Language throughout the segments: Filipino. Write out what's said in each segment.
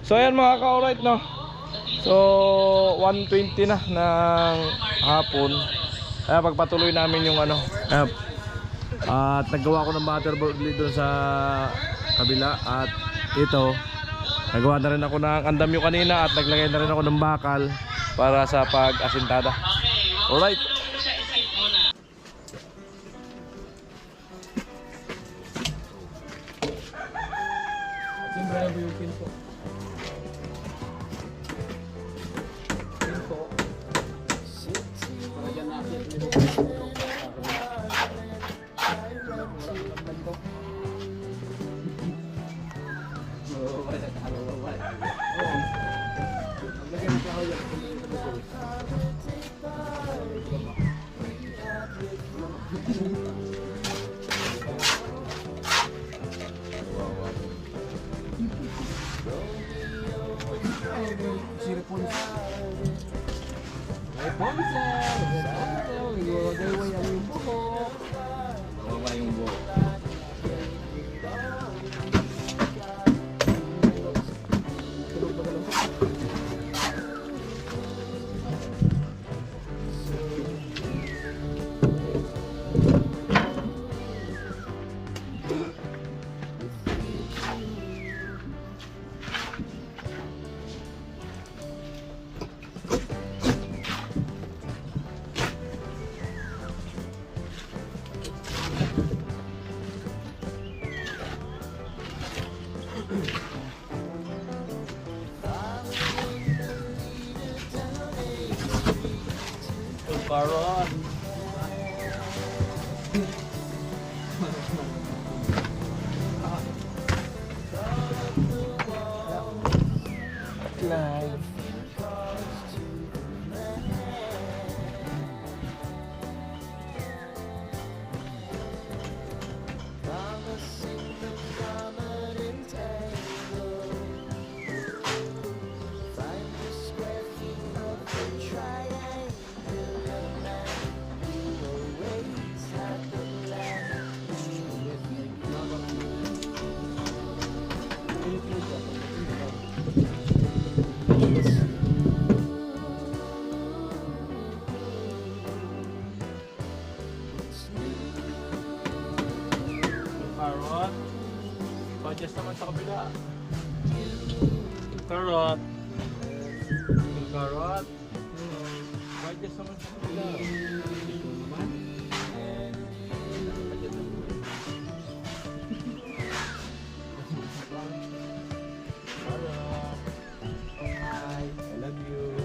So ayan mga ka-alright, no. So 1:20 na ng hapon. Kaya pagpatuloy namin yung ano. At naggawa ko ng butterboard doon sa kabila. At ito, nagawa na rin ako ng andamyo kanina. At naglagay na rin ako ng bakal para sa pag-asintada. Alright. Karon. Carrot. Adjust naman sa kabila. Carrot. Carrot. Adjust naman sa kabila. Hi, I love you.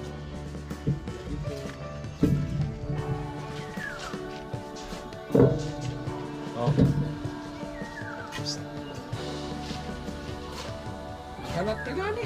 Oh. Kalat ka gani.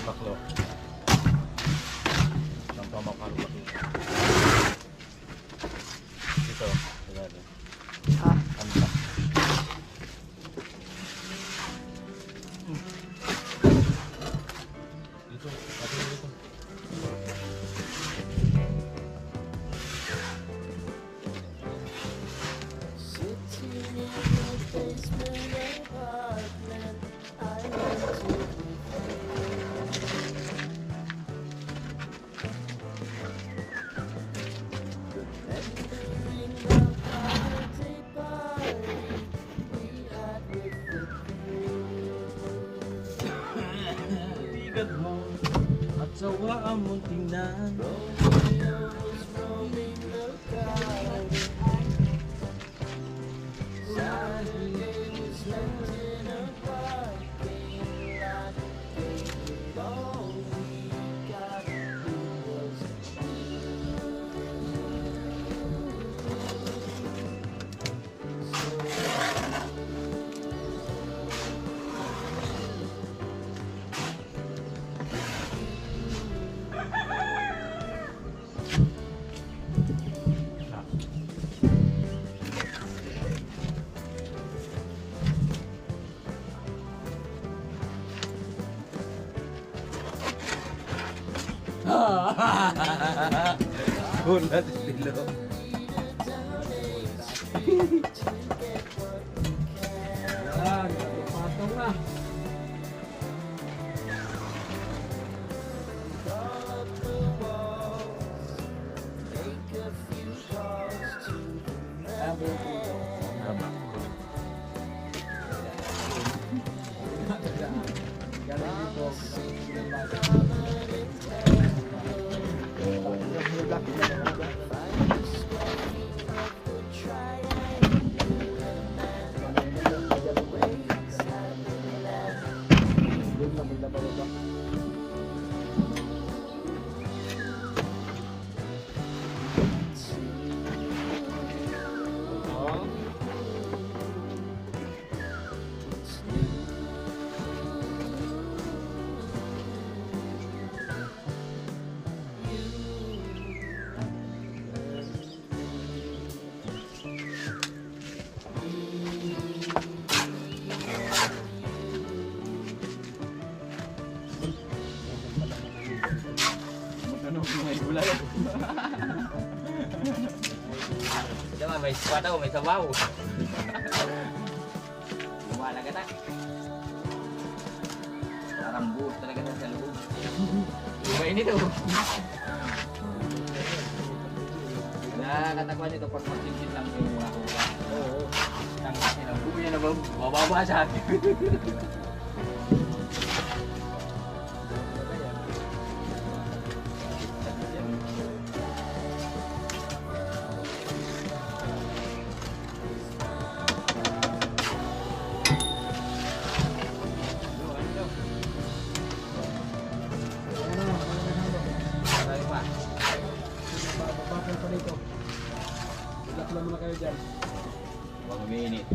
Baklo. Tanto makalo dito. Dito, dito. Anta. Dito, dito. At sawa ang mong tingnan. Nagulat estilo. Yan, patong na. Haba. Diba, may squad daw, may sabaw. Lumala ka na. Parang buhos talaga sa loob. Mainit oh. Nakakatakwa nito pag magsisit lang yung mga hula. Oo. Ang akin ang buhay na bababa sa akin. Bakal pa dito. Relax lang muna kayo dyan. Huwag umiinit.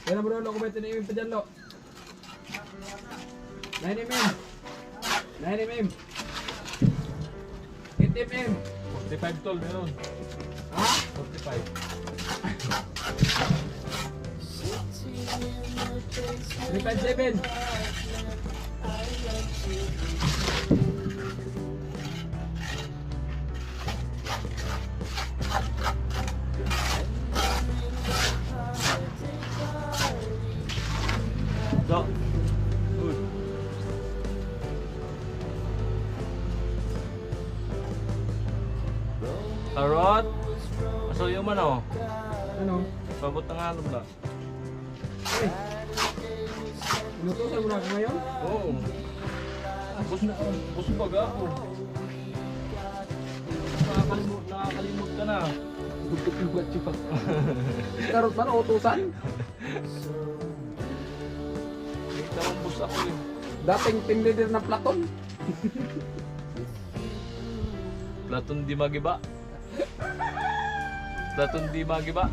Yan na bro, lo, kumete na yung pa dyan, lo. 9mm. 9mm. 8mm. 45 tol meron. Ha? 357. So. Good. Tarot. Masuyo man oh. Ano? Pabot ng alom na. Hey. Inutusan mo na ako ngayon? Oo. Busog pag ako. Nakakalimot ka na. Bukit-lugat siya pa. Karot ba na utusan? Namambus ako eh. Dating team leader ng Platon. Platon di magiba. Platon di magiba.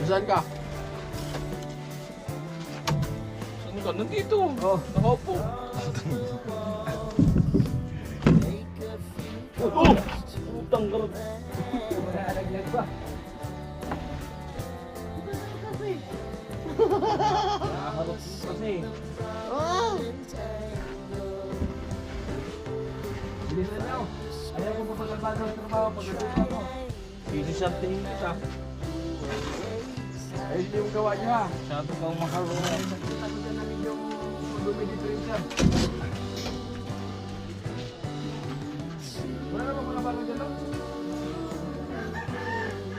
Saan ka? Saan ka? Nandito. Oh. Nakaupo. Oh! Utang garot. Nalaglag ba? Nakakarot kasi. Bilisan niyo. Ayaw ko papagalbado ng trabaho pagkatuwa mo. Sinisantingin kita. Ayun hindi yung gawa niyo ha. Masyado kang makarunong. Nakita ko dyan namin yung dumi dito rin siya. Wala naman mga bago dyan lang.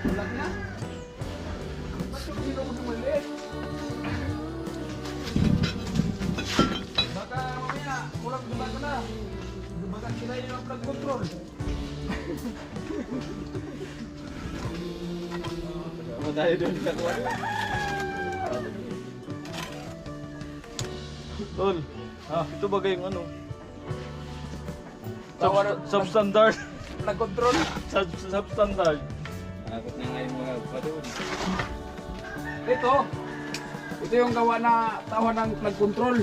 Malaki na. Ba't yung sino mo sumaliit? Baka mamaya kulang sa bago na. Baka sila yung flood control. Ano tayo doon sa kuwan? Tol. Ito bagay yung ano. Tawa- Substandard. Flood control. Substandard. Nakakot na nga yung mga pa doon. Ito yung gawa na tawa ng plug control.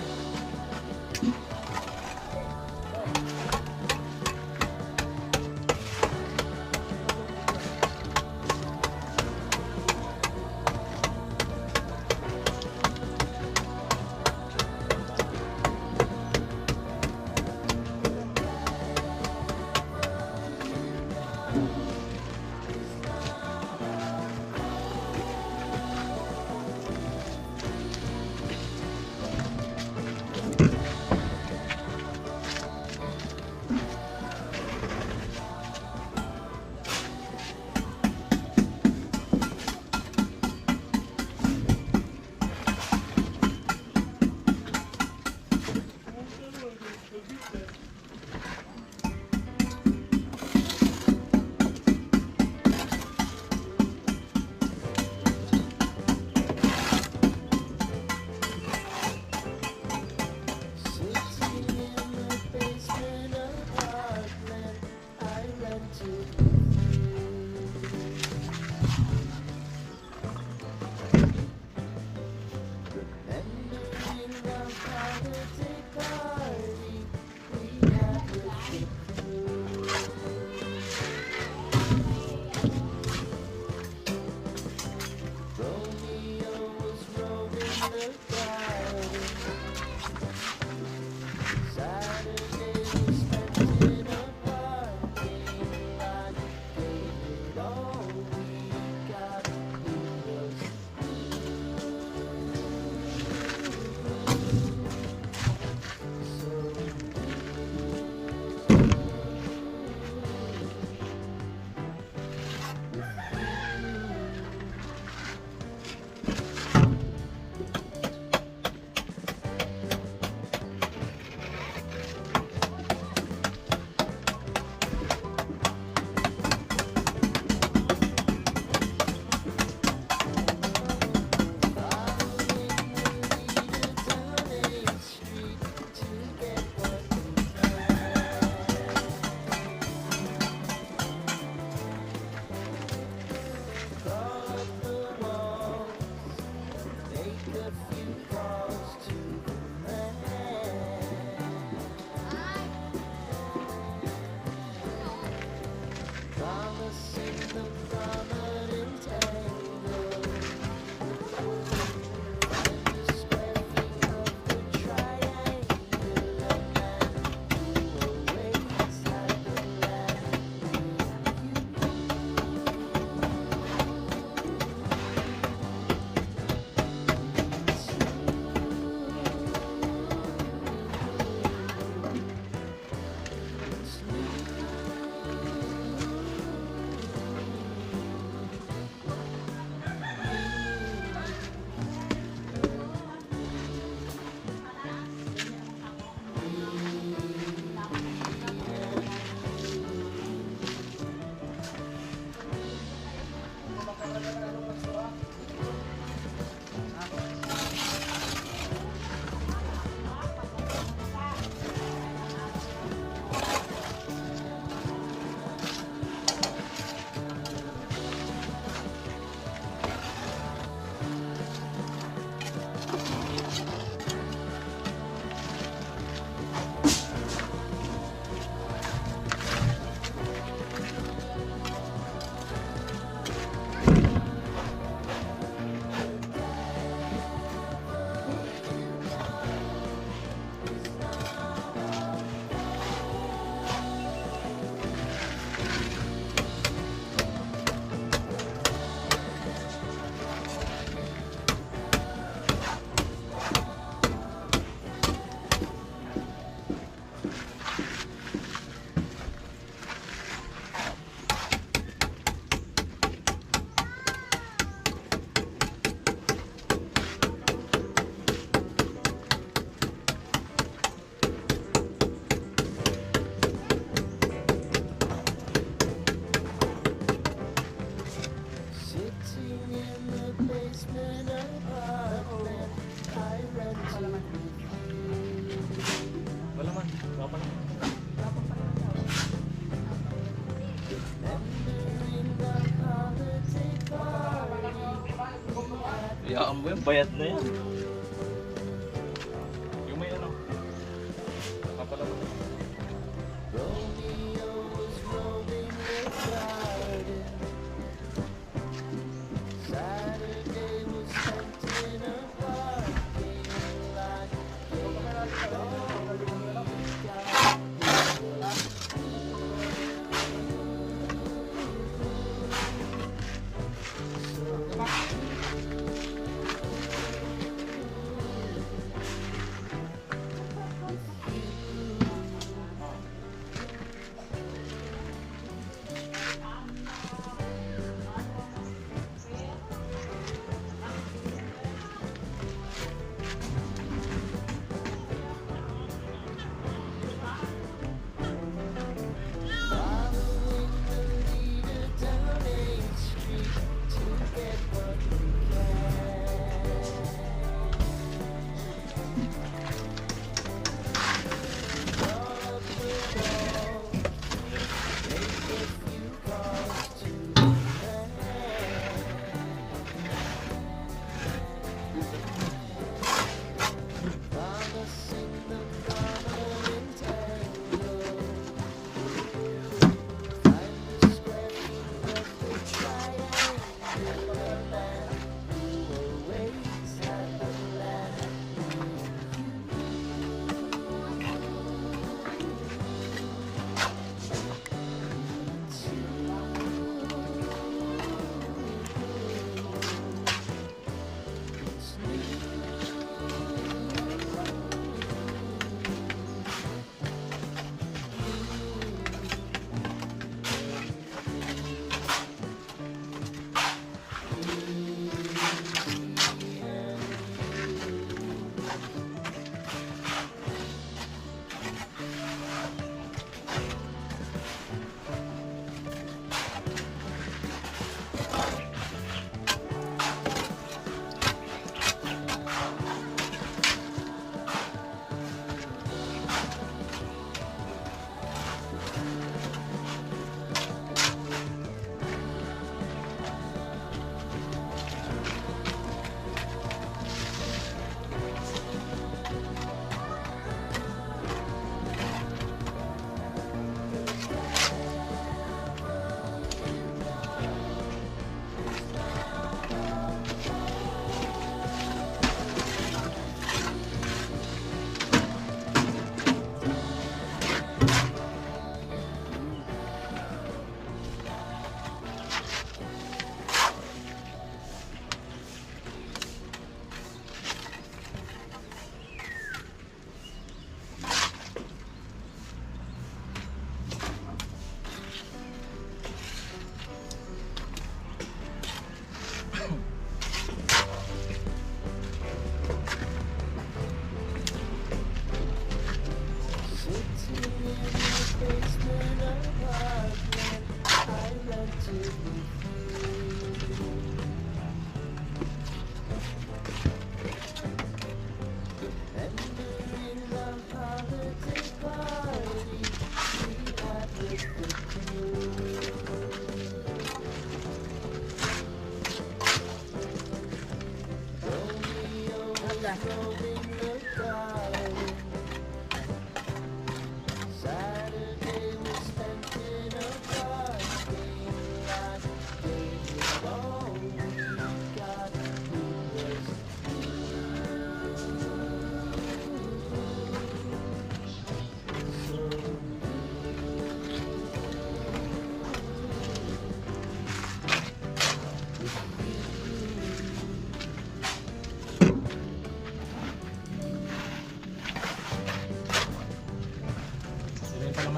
Bayad na yan. Yung may ano. Papalaman.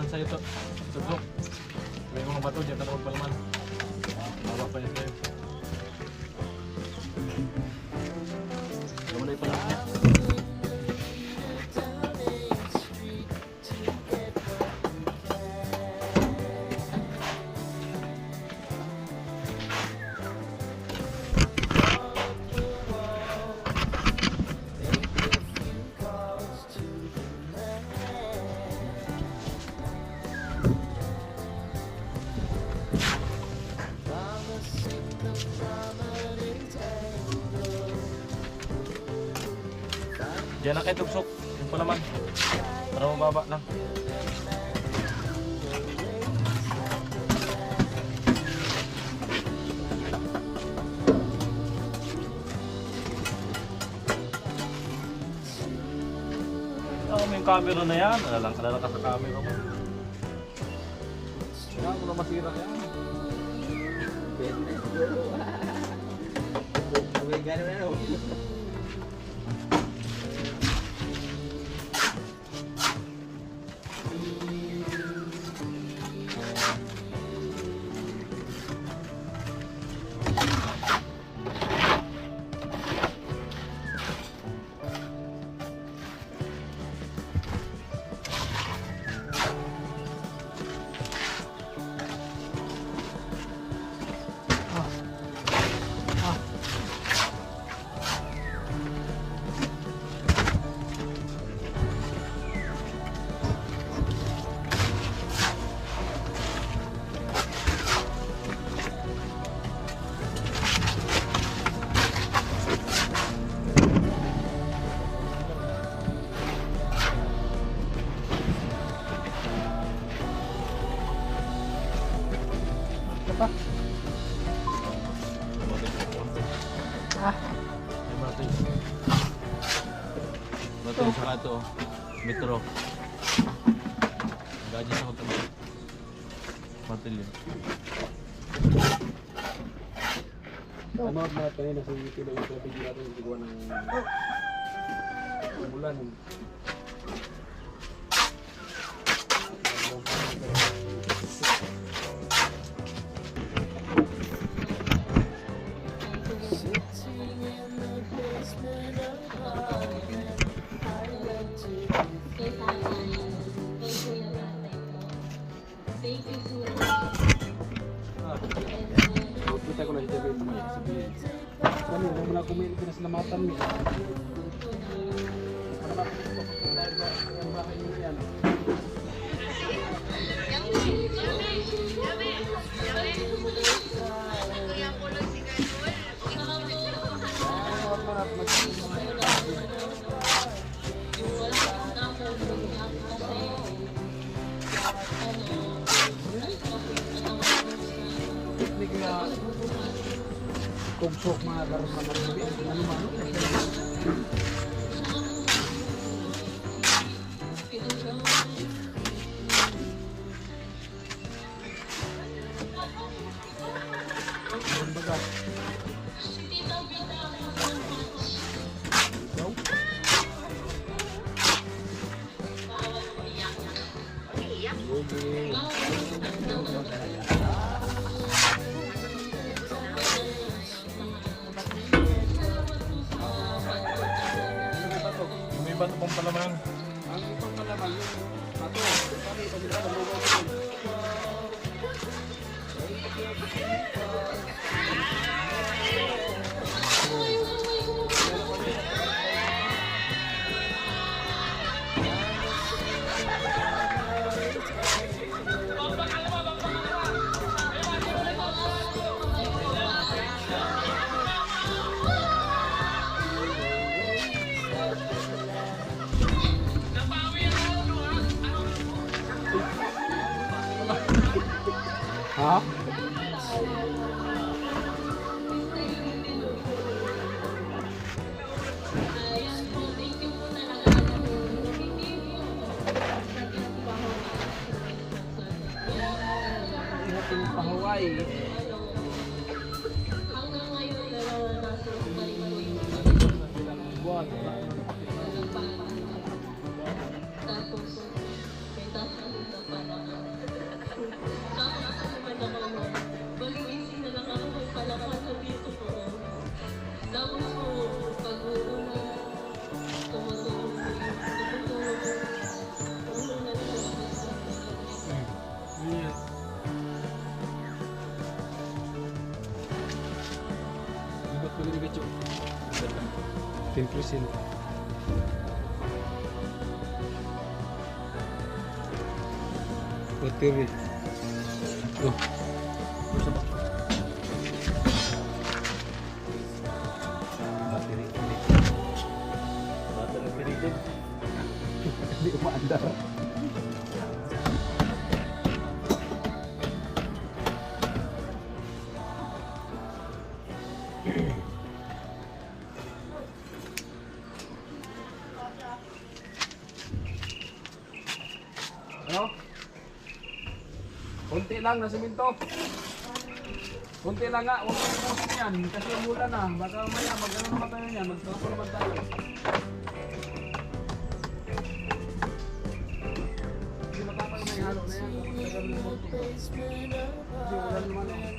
Sa'yo to. Tutok. Gawin mo ng bato, diyan ka na magpalaman. Bawa pa niya sa'yo. Gawin mo na ipalaman niya. Diyan na kayo tugsok. Yun pa naman. Para mababa lang. Yung camera na yan. Alala ka sa camera mo. Kaya mo na masira yan. Pwede na siguro. Uy, gano'n na no. Bato sa kato. Metro. Gaji sa kato. Matil yun. Ano at mga kanina sa kilo yung tubig natin yung gawa ng umulan. Kita ko na si David mo yan, sabihin. Kami, nung mula kumain, pinasalamatan mo. Para makikita ko dahil ba ang bahay mo yan. Teknik na kugsok mga daros na marami. Ano man? Baga. May iba pang palaman. Ang ibang palaman yung pato. Pari, pagkita ng lugaw ko. Ha? Ating pahuway. Buwan. Libat ko din gacho. 10%. Battery. Oh. Battery. Battery Hindi umaandar. Ano? Kunti lang na siminto. Kunti lang nga, huwag mo ibusin yan. Kasi umulan na. Baka maya, mag-ano naman tayo yan. Magtrapo naman tayo. Hindi matapal na ihalo na yan. Kapag tagal ng konti. Kasi ulan naman eh.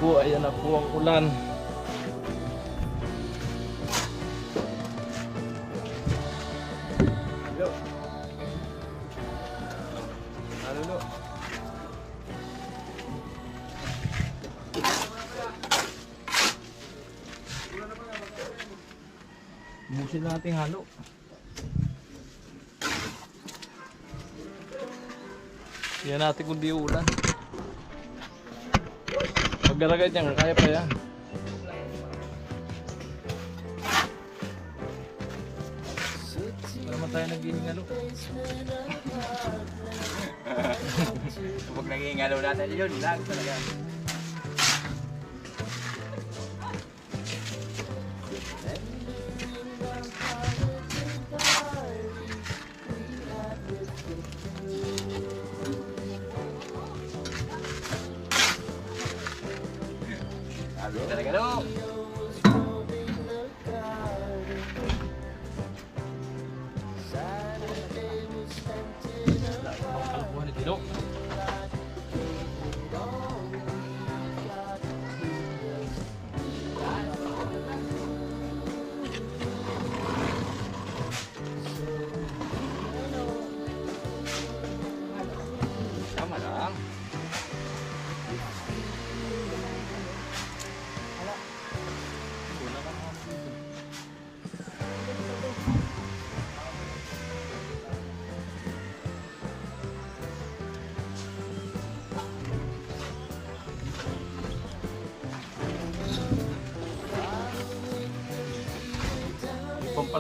Po, ayan na po ang ulan. Ano no? Busin natin halo. Yan natin kung di ulan. Paggaragay niya, kaya pa yan. Para naman tayo naghihingalo. Kapag nangingalaw natin yun lang talaga. Sabi talaga no. Kalbuhan ni Tino.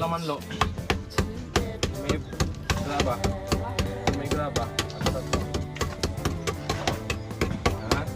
naman, Lo. May graba. May graba. Ano ba ito? Yan.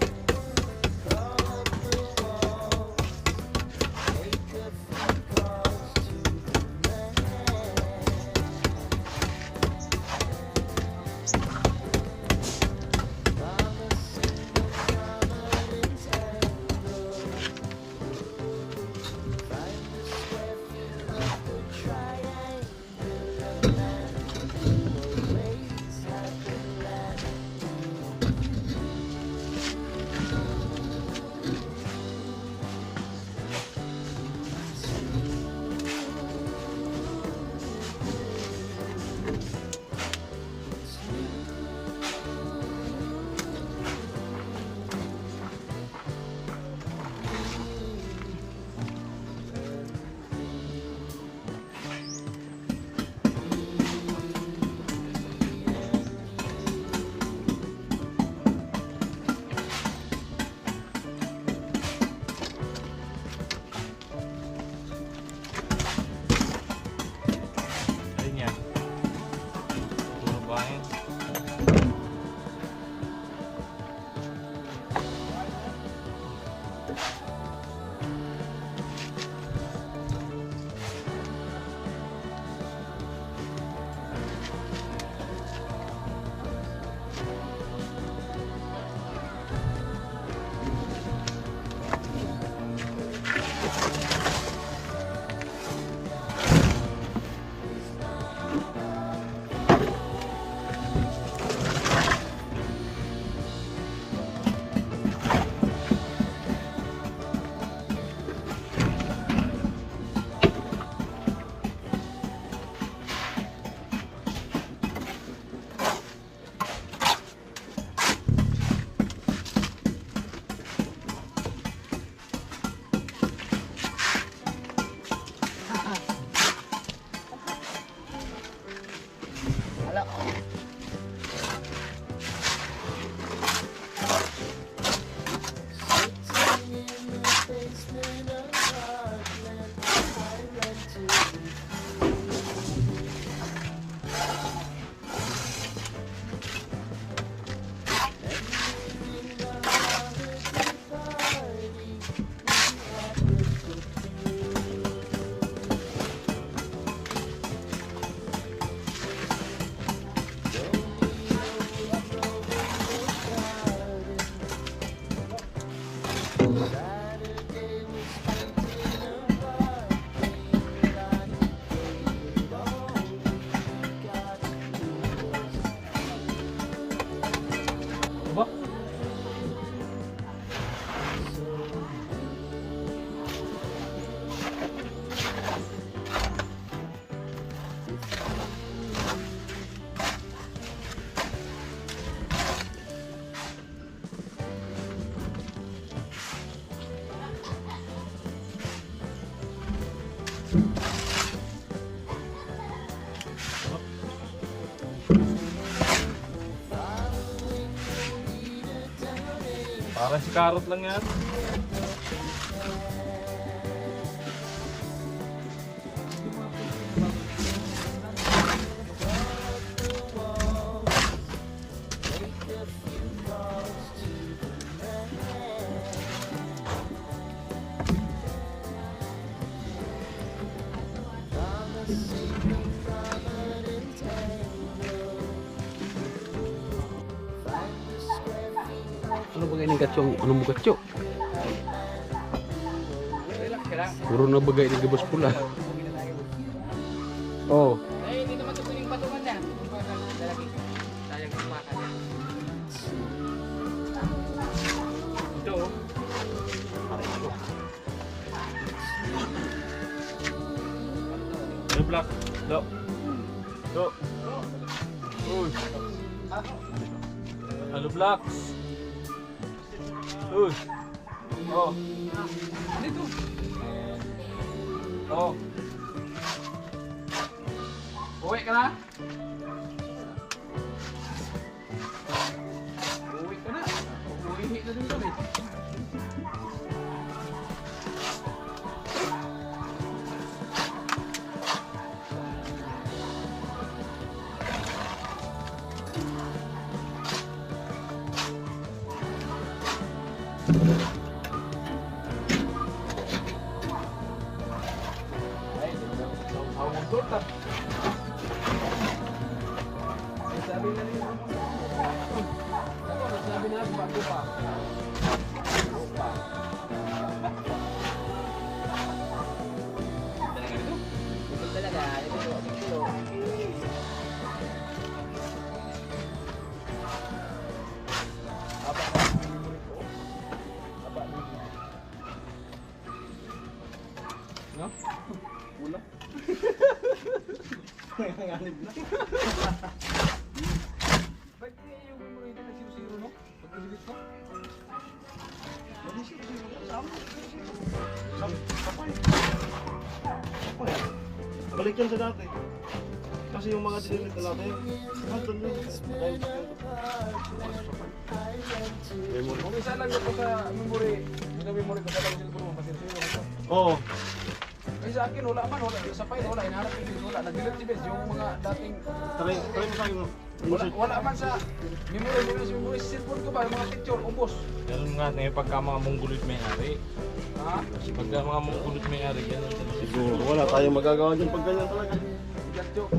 Ayun yan. Puro bahin. Ba? Parang si Karot lang yan. Ano bagay ng gatso? Anong mo gatso? Puro na bagay ng gabas pula. Oh. Eh, hindi naman ito piling patungan na. Dalagi. Sayang kumakan. Ito. Hey, Black. Lo. Lo. Uy. Halo, Black. Uy. Oh. Dito. Oh. Uwi ka na? Uwi ka na. Uwi na din kami. Ay, sausaw mong torta. Ay, sabi na rin ako. Ano, sabi na bago pa. Bago pa. Ito talaga, ito. No? Wala. Nanganganib na. Ba't yung memory na zero-zero, no? Pag-delete ko? Balik yan sa dati. Kasi yung mga dinilip na natin, nandun yun. Memory. Kung isa lang ako sa memory, yung memory ko sa lang siguro, masir-zero ko. Oo. Ay sa akin, wala man, wala. Sa file, wala. Hinahanap ko yung wala. Nag-delete si Bez, yung mga dating... Try mo sa akin mo. Wala man sa memory, sa cellphone ko ba, yung mga picture, ubos. Ganun nga, pagka mga monggulit may-ari. Ha? Pagka mga monggulit may-ari, ganun talaga. Siguro, wala tayong magagawa dyan pag ganyan talaga. Bigat yun.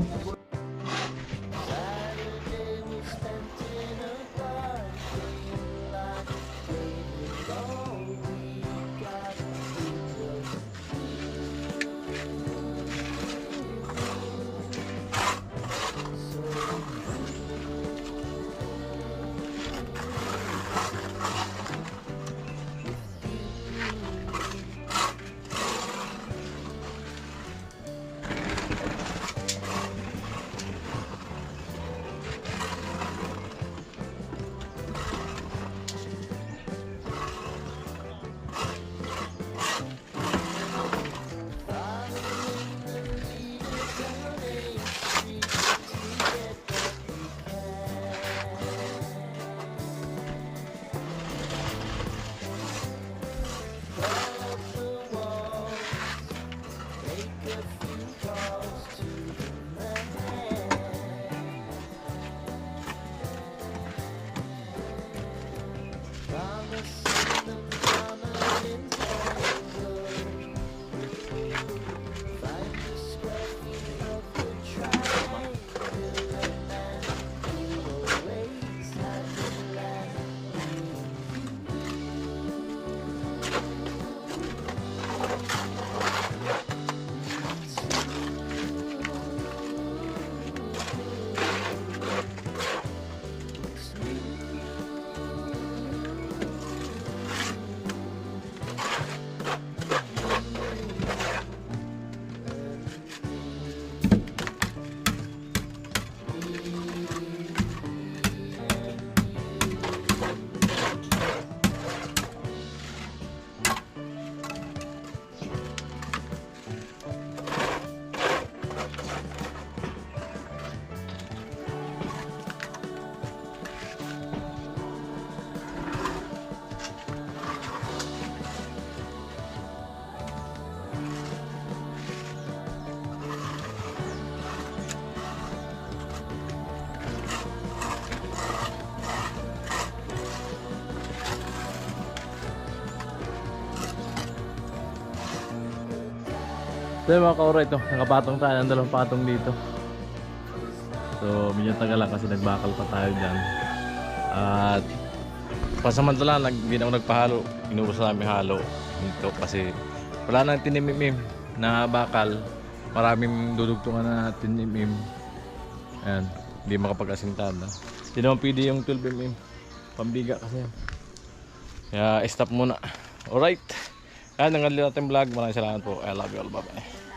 So yung mga kaura, ito, nakapatong tayo ng dalawang patong dito. So medyo tagal lang kasi nagbakal pa tayo dyan. At pasamantala, hindi na ako nagpahalo. Inubos namin halo dito kasi wala nang tinimimim na bakal. Maraming dudugtungan na tinimim. Ayan, hindi makapag-asintada. Hindi naman pwede yung 12mm. Pambiga kasi. Kaya stop muna. Alright. Ayan, nangali natin vlog. Maraming salamat po. I love you all. Bye bye.